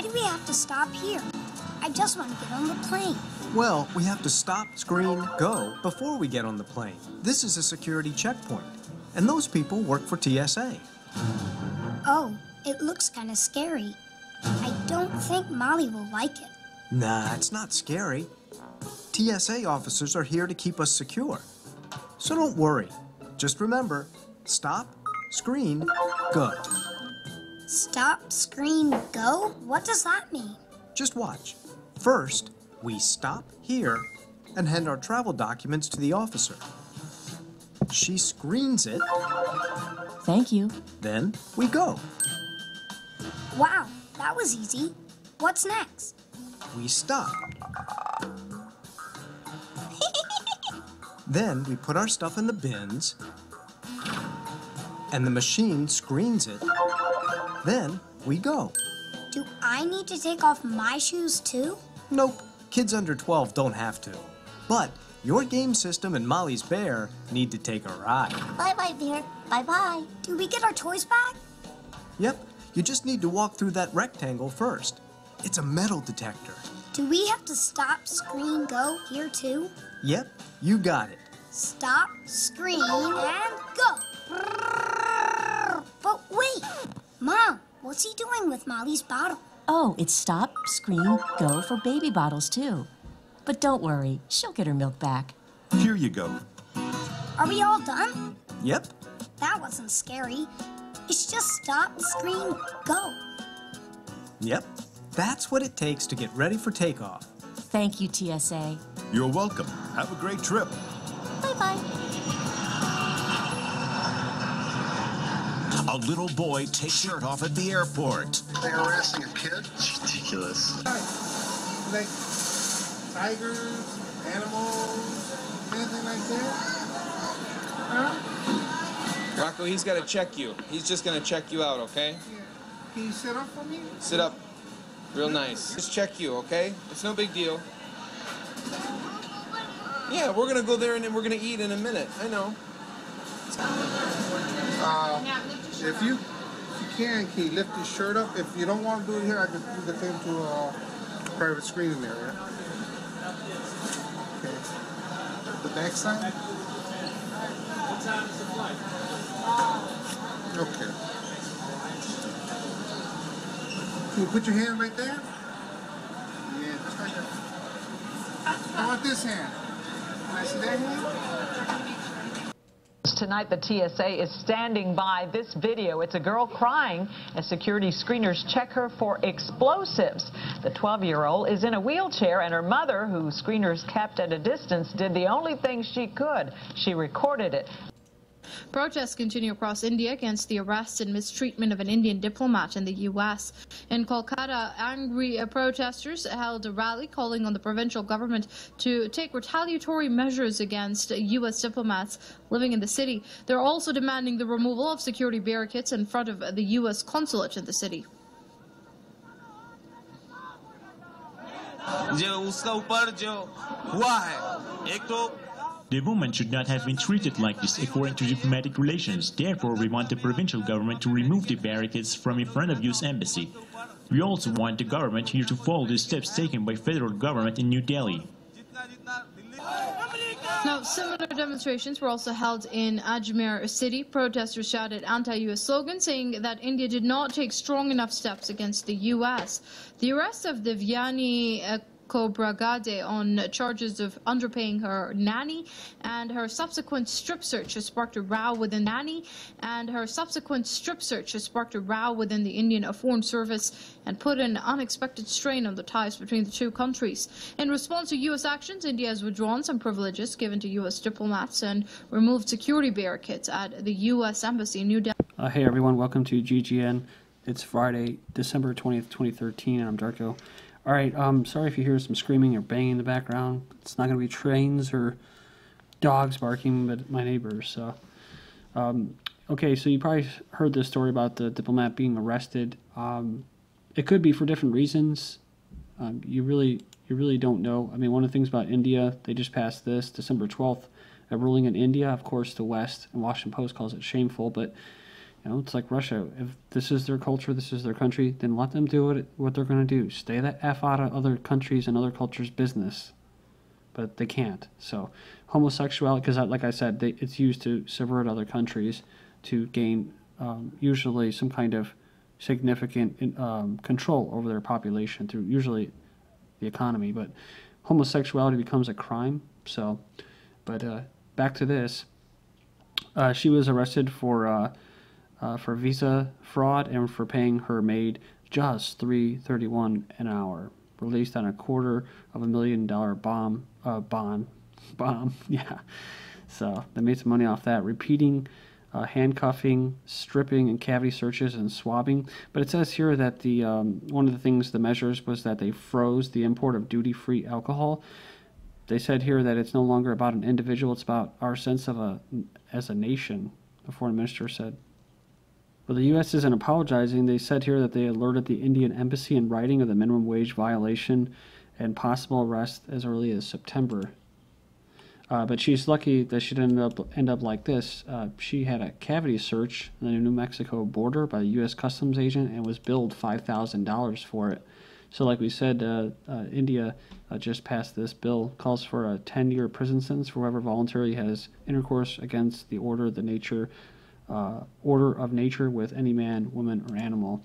do we have to stop here? I just want to get on the plane. Well, we have to stop, screen, go before we get on the plane. This is a security checkpoint, and those people work for TSA. Oh, it looks kind of scary. I don't think Molly will like it. Nah, it's not scary. TSA officers are here to keep us secure. So don't worry. Just remember, stop, screen, go. Stop, screen, go? What does that mean? Just watch. First, we stop here and hand our travel documents to the officer. She screens it. Thank you. Then we go. Wow, that was easy. What's next? We stop. Then we put our stuff in the bins, and the machine screens it. Then we go. Do I need to take off my shoes too? Nope, kids under 12 don't have to. But your game system and Molly's bear need to take a ride. Bye-bye, bear. Bye-bye. Do we get our toys back? Yep, you just need to walk through that rectangle first. It's a metal detector. Do we have to stop, screen, go here too? Yep, you got it. Stop, screen, and go. But wait, Mom, what's he doing with Molly's bottle? Oh, it's stop, screen, go for baby bottles too. But don't worry, she'll get her milk back. Here you go. Are we all done? Yep. That wasn't scary. It's just stop, screen, go. Yep. That's what it takes to get ready for takeoff. Thank you, TSA. You're welcome. Have a great trip. Bye-bye. A little boy takes shirt off at the airport. They're harassing a kid? It's ridiculous. Like tigers, animals, anything like that? Huh? Rocco, he's got to check you. He's just going to check you out, okay? Yeah. Can you sit up for me? Sit up. Real nice. Just check you, okay? It's no big deal. Yeah, we're going to go there and then we're going to eat in a minute. I know. If you can you lift your shirt up? If you don't want to do it here, I can do the thing to a private screening area. Okay. The back side? What time is the flight? Okay. Can you put your hand right there? Yeah, just like that. How about this hand? Can I see that hand? Tonight, the TSA is standing by this video. It's a girl crying as security screeners check her for explosives. The 12-year-old is in a wheelchair, and her mother, who screeners kept at a distance, did the only thing she could. She recorded it. Protests continue across India against the arrest and mistreatment of an Indian diplomat in the U.S. In Kolkata, angry protesters held a rally calling on the provincial government to take retaliatory measures against U.S. diplomats living in the city. They're also demanding the removal of security barricades in front of the U.S. consulate in the city. The woman should not have been treated like this according to diplomatic relations. Therefore, we want the provincial government to remove the barricades from in front of U.S. Embassy. We also want the government here to follow the steps taken by federal government in New Delhi. Now, similar demonstrations were also held in Ajmer city. Protesters shouted anti-U.S. slogans, saying that India did not take strong enough steps against the U.S. The arrest of Divyani Khobragade on charges of underpaying her nanny and her subsequent strip search has sparked a row within the Indian Foreign Service and put an unexpected strain on the ties between the two countries. In response to U.S. actions, India has withdrawn some privileges given to U.S. diplomats and removed security barricades at the U.S. Embassy in New Delhi. Hey everyone, welcome to GGN. It's Friday, December 20th, 2013, and I'm Darko. Alright, sorry if you hear some screaming or banging in the background. It's not going to be trains or dogs barking, but my neighbors, so. Okay, so you probably heard this story about the diplomat being arrested. It could be for different reasons. You really don't know. I mean, one of the things about India, they just passed this, December 12th, a ruling in India. Of course, the West and Washington Post calls it shameful, but You know, it's like Russia. If this is their culture, this is their country, then let them do what they're going to do. Stay the F out of other countries and other cultures' business. But they can't. So homosexuality, because like I said, it's used to subvert other countries to gain usually some kind of significant control over their population through usually the economy. But homosexuality becomes a crime. So, but back to this. She was arrested for visa fraud and for paying her maid just $3.31 an hour. Released on $250,000 bond. Yeah. So they made some money off that. Repeating handcuffing, stripping, and cavity searches and swabbing. But it says here that the one of the things, the measures, was that they froze the import of duty-free alcohol. They said here that it's no longer about an individual; it's about our sense of as a nation. The foreign minister said. But the U.S. isn't apologizing. They said here that they alerted the Indian embassy in writing of the minimum wage violation and possible arrest as early as September. But she's lucky that she didn't end up like this. She had a cavity search on the New Mexico border by the U.S. Customs agent and was billed $5,000 for it. So like we said, India just passed this bill, calls for a 10-year prison sentence for whoever voluntarily has intercourse against the order of nature with any man, woman, or animal.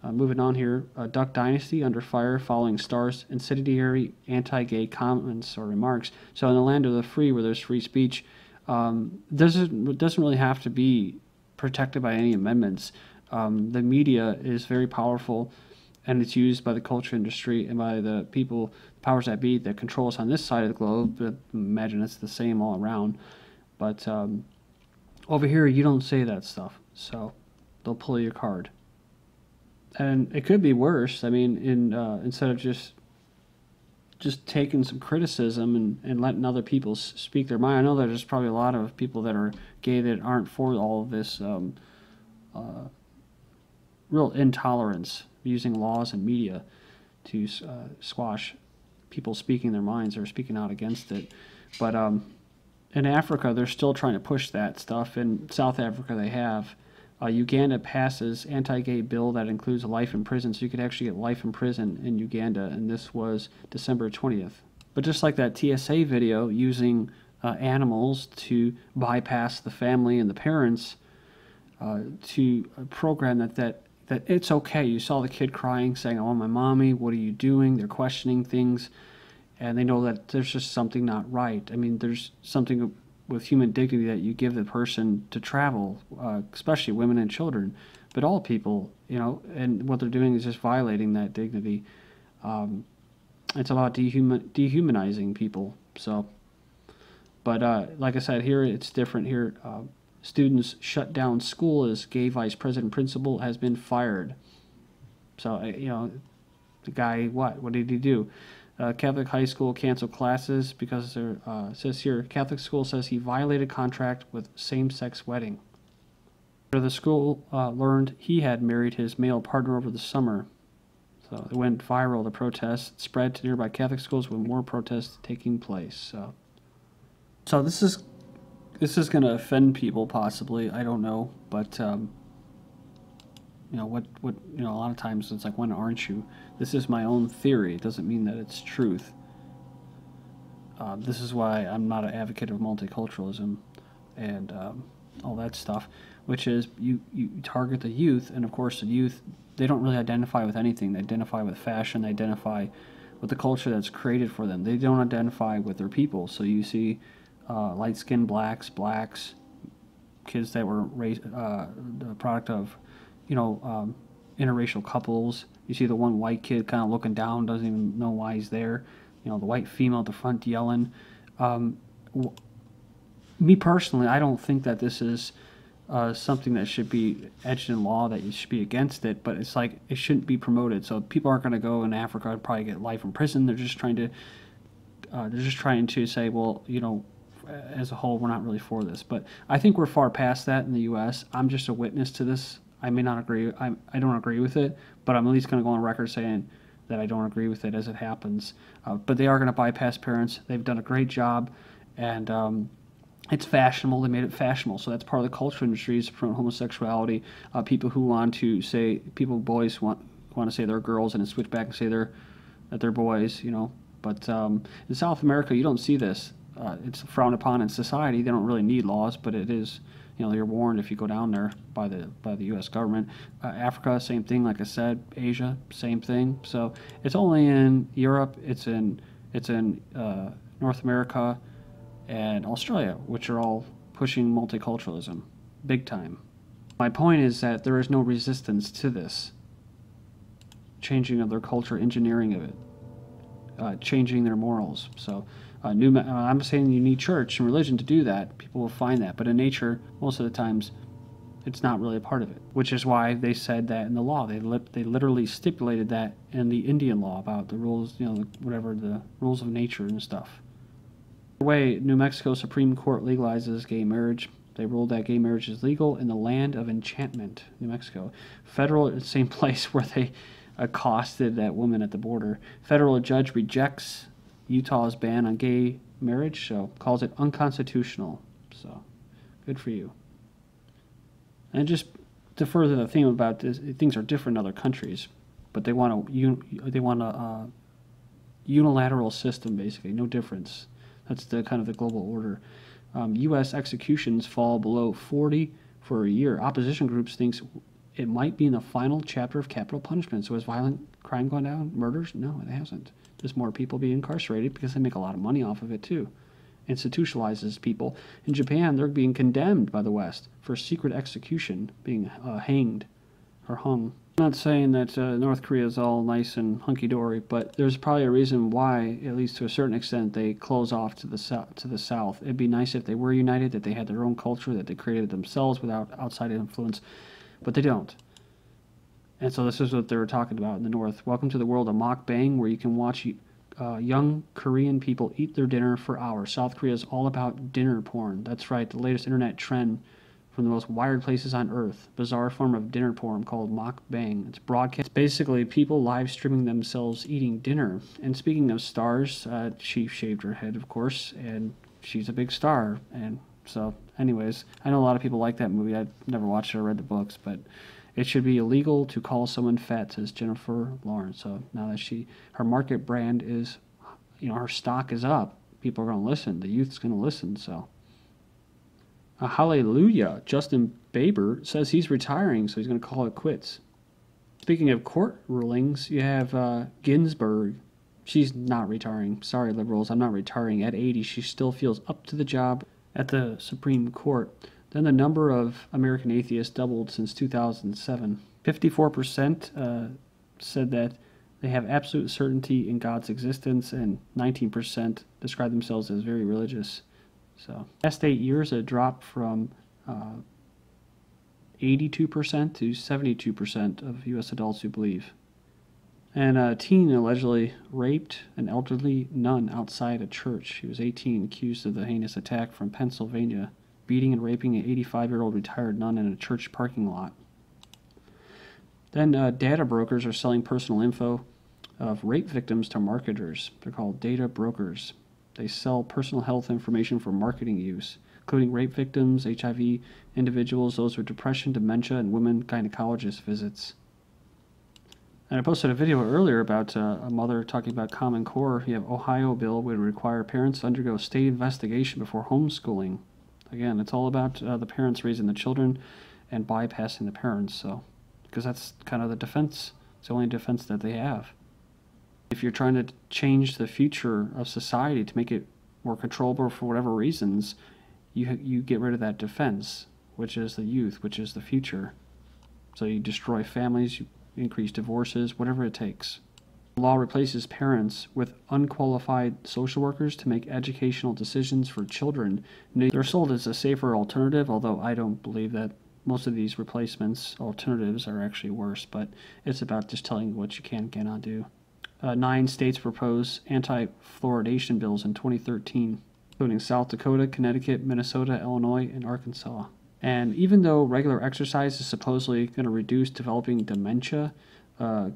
Moving on here, Duck Dynasty under fire following Starr's incendiary anti-gay comments or remarks. So in the land of the free, where there's free speech, doesn't really have to be protected by any amendments. The media is very powerful, and it's used by the culture industry and by the people, powers that be, that control us on this side of the globe. But imagine it's the same all around. But over here, you don't say that stuff, so they'll pull your card. And it could be worse. I mean, instead of just taking some criticism and letting other people speak their mind. I know that there's probably a lot of people that are gay that aren't for all of this real intolerance, using laws and media to squash people speaking their minds or speaking out against it. But in Africa, they're still trying to push that stuff. In South Africa, they have. Uganda passes anti-gay bill that includes life in prison, so you could actually get life in prison in Uganda, and this was December 20th. But just like that TSA video using animals to bypass the family and the parents to program that it's okay. You saw the kid crying, saying, "I want my mommy, what are you doing?" They're questioning things, and they know that there's just something not right. I mean, there's something with human dignity that you give the person to travel, especially women and children, but all people, you know, and what they're doing is just violating that dignity. It's about dehumanizing people. So, but like I said, here it's different. Here, students shut down school as gay vice president principal has been fired. So, you know, the guy, what did he do? Catholic high school canceled classes because there says here, Catholic school says he violated contract with same-sex wedding. The school learned he had married his male partner over the summer. So it went viral, the protests spread to nearby Catholic schools with more protests taking place. So this is going to offend people possibly, I don't know, but you know, a lot of times it's like, when aren't you? This is my own theory. It doesn't mean that it's truth. This is why I'm not an advocate of multiculturalism and all that stuff, which is you target the youth, and of course the youth, they don't really identify with anything. They identify with fashion. They identify with the culture that's created for them. They don't identify with their people. So you see light-skinned blacks, kids that were the product of, you know, interracial couples. You see the one white kid kind of looking down, doesn't even know why he's there. You know, the white female at the front yelling. Me personally, I don't think that this is something that should be etched in law, that you should be against it, but it's like, it shouldn't be promoted. So people aren't going to go in Africa and probably get life in prison. They're just trying to say, well, you know, as a whole, we're not really for this. But I think we're far past that in the U.S. I'm just a witness to this. I may not agree. I don't agree with it, but I'm at least going to go on record saying that I don't agree with it as it happens. But they are going to bypass parents. They've done a great job, and it's fashionable. They made it fashionable, so that's part of the culture industry is to promote homosexuality. People who want to say, boys want to say they're girls and then switch back and say that they're boys, you know. But in South America, you don't see this. It's frowned upon in society. They don't really need laws, but it is, you know, you're warned if you go down there by the U.S. government. Africa, same thing. Like I said, Asia, same thing. So it's only in Europe. It's in North America and Australia, which are all pushing multiculturalism big time. My point is that there is no resistance to this changing of their culture, engineering of it, changing their morals. So I'm saying you need church and religion to do that. People will find that, but in nature, most of the times, it's not really a part of it, which is why they said that in the law. They literally stipulated that in the Indian law about the rules, you know, whatever, the rules of nature and stuff. Way, New Mexico Supreme Court legalizes gay marriage. They ruled that gay marriage is legal in the land of enchantment, New Mexico. Federal, same place where they accosted that woman at the border. Federal judge rejects Utah's ban on gay marriage, so calls it unconstitutional. So, good for you. And just to further the theme about this, things are different in other countries, but they want a unilateral system, basically, no difference. That's the kind of the global order. U.S. executions fall below 40 for a year. Opposition groups thinks it might be in the final chapter of capital punishment. So has violent crime gone down? Murders? No, it hasn't. There's more people being incarcerated because they make a lot of money off of it too. Institutionalizes people. In Japan, they're being condemned by the West for secret execution, being hanged or hung. I'm not saying that North Korea is all nice and hunky-dory, but there's probably a reason why, at least to a certain extent, they close off to the south. It'd be nice if they were united, that they had their own culture, that they created themselves without outside influence, but they don't. And so this is what they were talking about in the North. Welcome to the world of mukbang, where you can watch young Korean people eat their dinner for hours. South Korea is all about dinner porn. That's right, the latest internet trend from the most wired places on earth. Bizarre form of dinner porn called mukbang. It's broadcast. It's basically people live streaming themselves eating dinner. And speaking of stars, she shaved her head, of course, and she's a big star. And so, anyways, I know a lot of people like that movie. I've never watched it or read the books, but it should be illegal to call someone fat, says Jennifer Lawrence. So now that her market brand is, you know, her stock is up, people are going to listen. The youth's going to listen, so. Hallelujah. Justin Bieber says he's retiring, so he's going to call it quits. Speaking of court rulings, you have Ginsburg. She's not retiring. Sorry, liberals, I'm not retiring. At 80, she still feels up to the job at the Supreme Court. Then the number of American atheists doubled since 2007. 54% said that they have absolute certainty in God's existence, and 19% describe themselves as very religious. So, past 8 years, a drop from 82% to 72% of U.S. adults who believe. And a teen allegedly raped an elderly nun outside a church. He was 18, accused of the heinous attack from Pennsylvania, beating and raping an 85-year-old retired nun in a church parking lot. Then data brokers are selling personal info of rape victims to marketers. They're called data brokers. They sell personal health information for marketing use, including rape victims, HIV individuals, those with depression, dementia, and women gynecologist visits. And I posted a video earlier about a mother talking about Common Core. You have Ohio bill would require parents to undergo state investigation before homeschooling. Again, it's all about the parents raising the children and bypassing the parents. So, because that's kind of the defense. It's the only defense that they have. If you're trying to change the future of society to make it more controllable for whatever reasons, you get rid of that defense, which is the youth, which is the future. So you destroy families, you increase divorces, whatever it takes. The law replaces parents with unqualified social workers to make educational decisions for children. They're sold as a safer alternative, although I don't believe that most of these replacements, alternatives, are actually worse, but it's about just telling you what you can and cannot do. 9 states proposed anti-fluoridation bills in 2013, including South Dakota, Connecticut, Minnesota, Illinois, and Arkansas. And even though regular exercise is supposedly going to reduce developing dementia,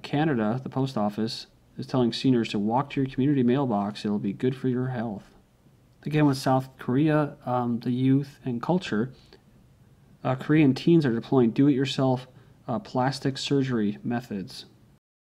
Canada, the post office, is telling seniors to walk to your community mailbox. It'll be good for your health. Again, with South Korea, the youth and culture, Korean teens are deploying do-it-yourself plastic surgery methods.